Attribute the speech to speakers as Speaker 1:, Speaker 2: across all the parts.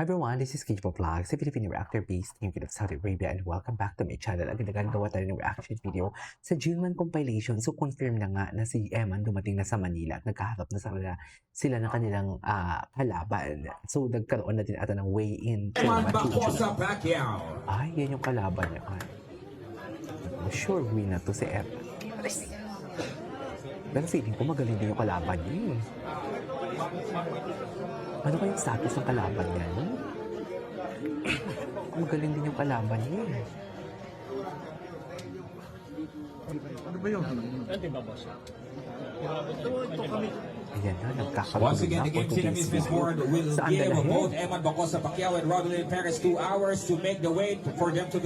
Speaker 1: Hi everyone, this is Kijpo Vlogs, a Filipino reactor based in Saudi Arabia, and welcome back to my channel. Agad gawa tayo ng reaction video sa June compilation. So confirm na nga na si Eman dumating na sa Manila at nagkaharap na sila ng kanilang kalaban. So nagkaroon na din ata ng weigh-in.
Speaker 2: Eman Bacosa Pacquiao.
Speaker 1: Ay, yan yung kalaban niya. Sure win na to si Eman. Pero feeling ko magaling din yung kalaban niya. Ano kayong status ng kalaban niya? Magaling din yung kalaban niya.
Speaker 3: Ano ba yun?
Speaker 1: Ayan na, nagkakaroon
Speaker 2: Once again, the
Speaker 1: na.
Speaker 2: game team Miss Board will
Speaker 1: Saan
Speaker 2: give
Speaker 1: dalahin?
Speaker 2: both Eman Bacosa Pacquiao and Rodolin Perez 2 hours to make the weight for them to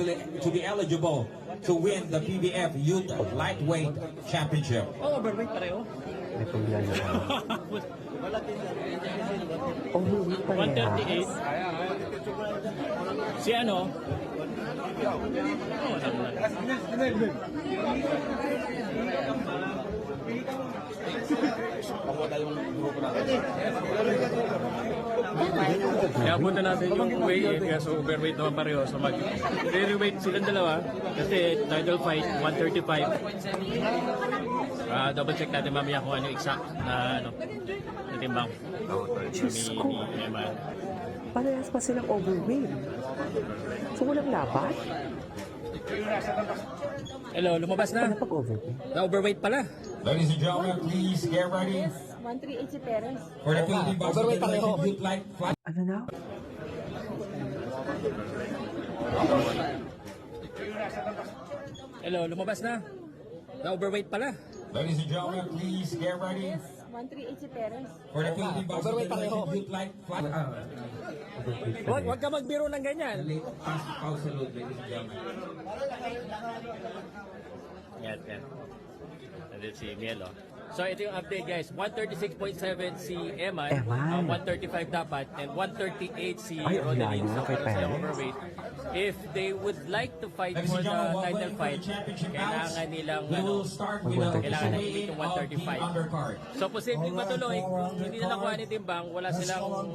Speaker 2: be eligible to win the PBF Youth Lightweight Championship.
Speaker 4: Oh, overweight pareho.
Speaker 1: May problema na. Overweight pa rin.
Speaker 4: 138. Si ano? Kaya punta natin yung weigh-in kasi overweight naman pareho. So mag-weight silang dalawa kasi title fight 135. Double check natin mamaya kung ano exact na timbang.
Speaker 1: Diyos ko.
Speaker 4: Ni Eman.
Speaker 1: Parehas pa silang overweight. So walang laban?
Speaker 4: Hello, lumabas
Speaker 1: Ano
Speaker 4: na.
Speaker 1: pag overweight?
Speaker 4: Na-overweight pala.
Speaker 2: Ladies and gentlemen, please get ready
Speaker 5: 138 si Perez.
Speaker 2: for the Philippine Boxing Federation Youth Lightweight.
Speaker 1: Ano na?
Speaker 4: Hello, lumabas na. Na-overweight pala.
Speaker 2: Ladies and gentlemen, please get ready
Speaker 5: 138 si Perez.
Speaker 2: for the Philippine Boxing Federation Youth Lightweight.
Speaker 4: Huwag ka magbiro ng ganyan.
Speaker 2: Pause load, ladies and gentlemen.
Speaker 4: Yan, yan. Nandun si Mielo. So ito yung update guys. 136.7 si Eman.
Speaker 1: Eman.
Speaker 4: 135 dapat. And 138 si
Speaker 1: Ay, ang
Speaker 4: Rodolin.
Speaker 1: layo na kay
Speaker 4: Sila
Speaker 1: Perez.
Speaker 4: overweight. If they would like to fight
Speaker 2: Ladies
Speaker 4: for
Speaker 2: and
Speaker 4: the
Speaker 2: gentlemen, while
Speaker 4: title
Speaker 2: waiting for
Speaker 4: fight,
Speaker 2: the championship bouts,
Speaker 4: kailangan nilang
Speaker 2: we will start with the
Speaker 4: kailangan na
Speaker 2: weight
Speaker 4: i-meet yung
Speaker 2: of the
Speaker 4: 135.
Speaker 2: undercard.
Speaker 4: So posibleng matuloy. Kung hindi na nakuha ni Timbang, wala silang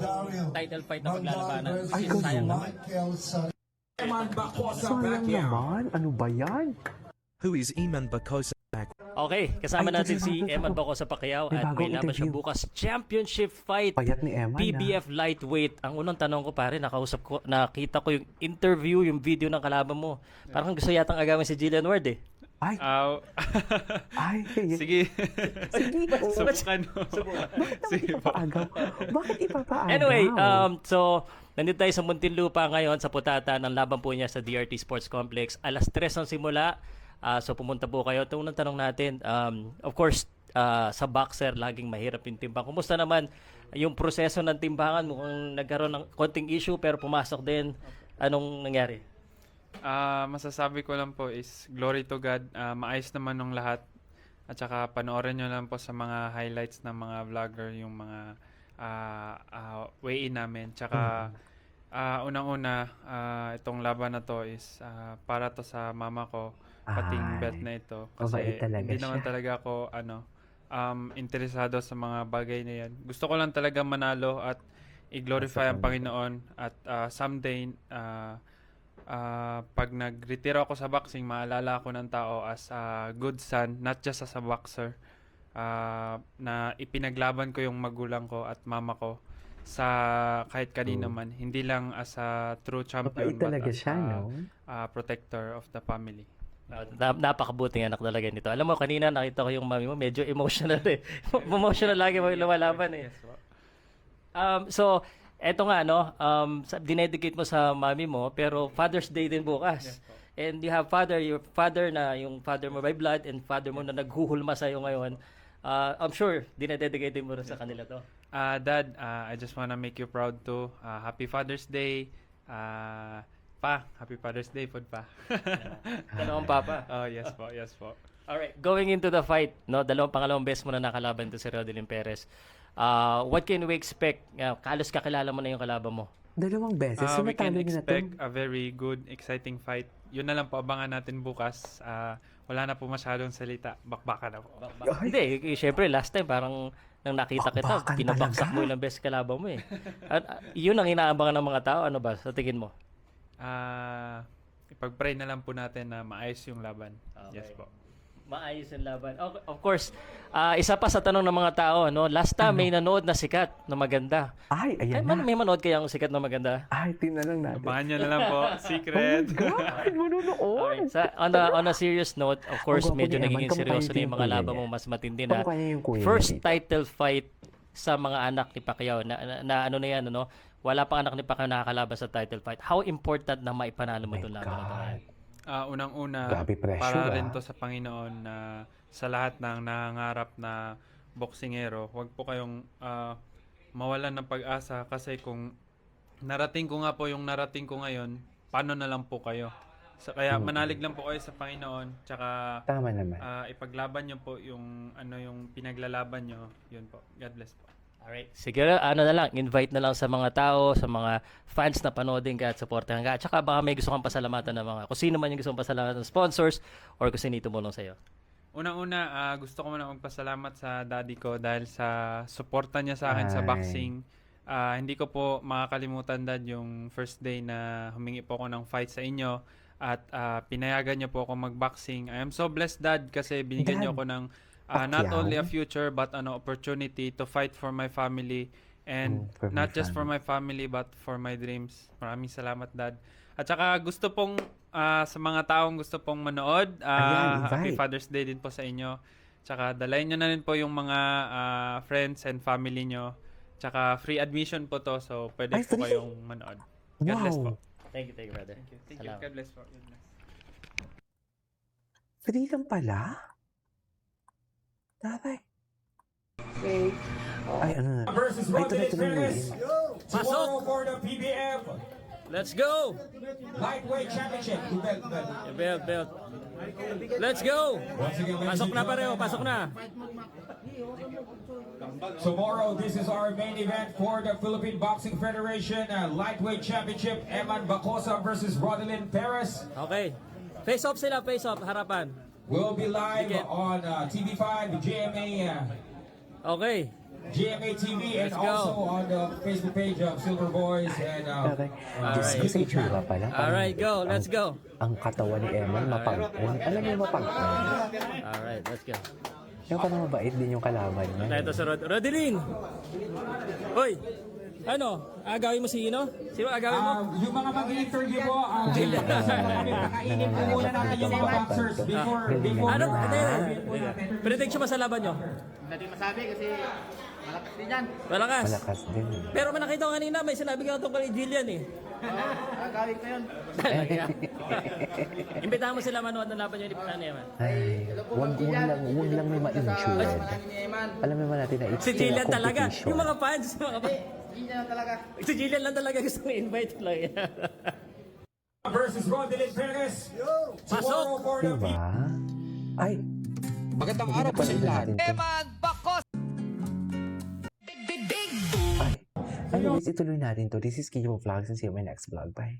Speaker 4: title fight na paglalabanan.
Speaker 1: Ay,
Speaker 4: Kasi sayang
Speaker 1: ganun.
Speaker 4: naman.
Speaker 2: Eman Bacosa
Speaker 1: Sayang
Speaker 2: Pacquiao.
Speaker 1: naman. Ano ba yan?
Speaker 6: Who is Eman Bacosa?
Speaker 4: Okay, kasama
Speaker 1: Ay,
Speaker 4: natin
Speaker 1: kasi
Speaker 4: si
Speaker 1: bago
Speaker 4: Eman
Speaker 1: ako.
Speaker 4: Bacosa Pacquiao
Speaker 1: May
Speaker 4: at may
Speaker 1: bagong
Speaker 4: laban siya
Speaker 1: interview.
Speaker 4: bukas. Championship fight.
Speaker 1: Payat ni Eman.
Speaker 4: PBF lightweight. Ang unang tanong ko pare, nakita ko yung interview, yung video ng kalaban mo. Parang gusto yatang agawin si Jillian Ward eh.
Speaker 1: Ay, ay.
Speaker 7: Sige.
Speaker 1: Sige.
Speaker 7: Subukan mo. Sige po.
Speaker 1: Ipapaagaw. Bakit ipapaagaw?
Speaker 4: Anyway, so nandito tayo sa Muntinlupa ngayon sa putata ng laban po niya sa DRT Sports Complex. Alas 3 ang simula. So pumunta po kayo. Ito unang tanong natin. Of course, sa boxer, laging mahirap yung timbang. Kumusta naman yung proseso ng timbangan? Mukhang nagkaroon ng konting issue pero pumasok din. Anong nangyari?
Speaker 7: Masasabi ko lang po is glory to God. Maayos naman ng lahat. At saka panoorin nyo lang po sa mga highlights ng mga vlogger yung mga weigh-in namin. Tsaka unang-una, itong laban na to is para to sa mama ko. Pating
Speaker 1: Ay,
Speaker 7: belt na ito.
Speaker 1: mabait
Speaker 7: Kasi
Speaker 1: talaga
Speaker 7: hindi naman
Speaker 1: siya.
Speaker 7: talaga ako interesado sa mga bagay na yan. Gusto ko lang talaga manalo at i-glorify ang Panginoon. At someday, pag nag-retiro ako sa boxing, maalala ako ng tao as a good son, not just as a boxer, na ipinaglaban ko yung magulang ko at mama ko sa kahit kanino man. Hindi lang as a true champion,
Speaker 1: Mabait talaga
Speaker 7: but as
Speaker 1: siya, no?
Speaker 7: a protector of the family.
Speaker 4: Napakabuting anak talaga nito. Alam mo, kanina nakita ko yung mami mo, medyo emotional eh. Emotional lagi mo yung lumalaban eh.
Speaker 7: Yes, po.
Speaker 4: So, eto nga, no, dinedicate mo sa mami mo, pero Father's Day din bukas.
Speaker 7: Yes, po.
Speaker 4: And you have your father na, yung father mo by blood, and father mo na naghuhulma sa'yo ngayon. I'm sure, dinededicate mo rin sa kanila to.
Speaker 7: Dad, I just wanna make you proud too. Happy Father's Day. Happy Father's Day po pa.
Speaker 4: Ano ang papa?
Speaker 7: Oh, yes po, yes po.
Speaker 4: Alright, going into the fight, no, pangalawang beses mo na nakalaban to si Rodolin Perez. What can we expect? Kalos kakilala mo na yung kalaban mo.
Speaker 1: Dalawang beses. So,
Speaker 7: We can
Speaker 1: natalo niyo na to.
Speaker 7: expect a very good, exciting fight. Yun na lang po, abangan natin bukas. Wala na po masyadong salita. Bakbaka na po.
Speaker 4: Hindi, syempre last time parang nang nakita kita,
Speaker 1: Bakbakan
Speaker 4: pinabaksak
Speaker 1: talaga.
Speaker 4: mo ilang beses kalaban mo eh. Yun ang inaabangan ng mga tao. Ano ba sa tingin mo?
Speaker 7: Ipag-pray na lang po natin na maayos yung laban.
Speaker 4: Okay.
Speaker 7: Yes po.
Speaker 4: Maayos yung laban. Of course, isa pa sa tanong ng mga tao, no? Last time may nanood na sikat na maganda.
Speaker 1: Ay, ayan na.
Speaker 4: May manood kayang sikat na maganda?
Speaker 1: Ay, tinanong natin.
Speaker 7: Abangan nyo na lang po. Secret.
Speaker 1: God, manunood.
Speaker 4: Okay. On a serious note, of course,
Speaker 1: Ang gwapo
Speaker 4: medyo
Speaker 1: ni Eman,
Speaker 4: nagiging
Speaker 1: kamukha
Speaker 4: seryoso
Speaker 1: niya
Speaker 4: na yung mga
Speaker 1: yung kuya
Speaker 4: laban
Speaker 1: niya.
Speaker 4: mo, mas matindi na.
Speaker 1: Kamukha niya yung kuya niya
Speaker 4: First
Speaker 1: dito.
Speaker 4: title fight sa mga anak ni Pacquiao na ano na yan, ano? Wala pang anak ni Pacquiao nakakalaban sa title fight. How important na maipanalo mo
Speaker 1: My
Speaker 4: itong laban na to?
Speaker 1: God.
Speaker 7: Unang-una,
Speaker 1: Grabe pressure,
Speaker 7: para rin
Speaker 1: ah.
Speaker 7: to sa Panginoon na sa lahat ng nangangarap na boksingero, huwag po kayong mawalan ng pag-asa kasi kung narating ko nga po yung narating ko ngayon, paano na lang po kayo? Kaya manalig lang po kayo sa Panginoon, tsaka
Speaker 1: Tama naman.
Speaker 7: ipaglaban nyo po yung yung pinaglalaban nyo. Yun po. God bless po.
Speaker 4: Alright. Siguro, invite na lang sa mga tao, sa mga fans na panoodin ka at supportahan ka. At saka baka may gusto kang pasalamatan ng mga, kung sino man yung gusto kang pasalamatan ng sponsors or kung sino tumulong sa'yo.
Speaker 7: Unang-una, gusto ko muna magpasalamat sa daddy ko dahil sa suporta niya sa akin sa
Speaker 1: Ay.
Speaker 7: boxing. Hindi ko po makakalimutan, Dad, yung first day na humingi po ako ng fight sa inyo at pinayagan niyo po ako mag-boxing. I am so blessed, Dad, kasi binigyan niyo
Speaker 1: Dad,
Speaker 7: ako ng not
Speaker 1: Pacquiao?
Speaker 7: only a future but an opportunity to fight for my family and
Speaker 1: For my
Speaker 7: not just for my family but for my dreams. Maraming salamat, Dad. At saka gusto pong sa mga taong gusto pong manood,
Speaker 1: Ayan,
Speaker 7: Happy
Speaker 1: invite.
Speaker 7: Father's Day din po sa inyo. Tsaka dalayan nyo na rin po yung mga friends and family nyo. Tsaka free admission po to, so pwede
Speaker 1: Ay,
Speaker 7: po
Speaker 1: free?
Speaker 7: kayong manood. God bless po.
Speaker 1: Wow.
Speaker 4: Thank you, brother.
Speaker 7: Thank you.
Speaker 4: Salamat.
Speaker 7: God bless po. God bless.
Speaker 1: Free lang pala? Tatay. Ay, ano na?
Speaker 2: Versus
Speaker 1: Ay, ito na,
Speaker 2: Roderick
Speaker 1: ito na
Speaker 2: Perez.
Speaker 1: yun.
Speaker 2: Tomorrow for the PBF
Speaker 4: Let's go!
Speaker 2: Lightweight Championship.
Speaker 4: Belt. Let's go!
Speaker 2: Once again, ladies
Speaker 4: Pasok
Speaker 2: and
Speaker 4: na pareho,
Speaker 2: gentlemen,
Speaker 4: pasok na.
Speaker 2: Tomorrow, this is our main event for the Philippine Boxing Federation Lightweight Championship. Eman Bacosa versus Rodelin Perez.
Speaker 4: Okay. Face off sila, face off, harapan.
Speaker 2: Will be live
Speaker 4: Sige.
Speaker 2: on TV5,
Speaker 4: Okay.
Speaker 2: GMA TV, and
Speaker 4: Let's go.
Speaker 2: also on the Facebook page of Silver Boys and
Speaker 1: Tatay. Diyos
Speaker 4: Alright.
Speaker 1: ko sa itsura pala.
Speaker 4: Alright, go. Let's go.
Speaker 1: Ang katawan ni Eman, mapangpon. Alam niyo mapangpon.
Speaker 4: Alright, let's go.
Speaker 1: Yung parang mabait din yung kalaban niya.
Speaker 4: Ito sa Rodelin. Hoy. Ano? Agawin mo si Ino? Sino agawin mo?
Speaker 2: yung mga mag-interview po, pakainin po muna natin yung mga boxers before
Speaker 4: Ano? Prediction mo sa laban nyo?
Speaker 8: Hindi masabi kasi malakas din yan.
Speaker 4: Malakas.
Speaker 1: Malakas din.
Speaker 4: Pero may nakita ko kanina, may sinabi ka tungkol kay Jillian eh.
Speaker 8: Gagawin ko yun.
Speaker 4: Talaga. Imbitahan mo sila manood ng laban nyo ni Ano Eman.
Speaker 1: Ay, wag lang may ma-insured.
Speaker 8: Marami ni Eman.
Speaker 1: Alam naman natin na it's
Speaker 4: Si
Speaker 1: still a
Speaker 4: Jillian talaga.
Speaker 1: competition.
Speaker 4: Yung mga fans.
Speaker 8: Hindi na talaga.
Speaker 4: Si Jillian lang talaga gusto ng invite lang.
Speaker 2: versus Rodelin Perez. Tomorrow for the
Speaker 1: Diba? Ay,
Speaker 9: Magandang araw po sa inyo lahat.
Speaker 1: Eman Bacos! Ay, anyways, ituloy natin to. This is Kiyo Vlogs and see you in my next vlog. Bye.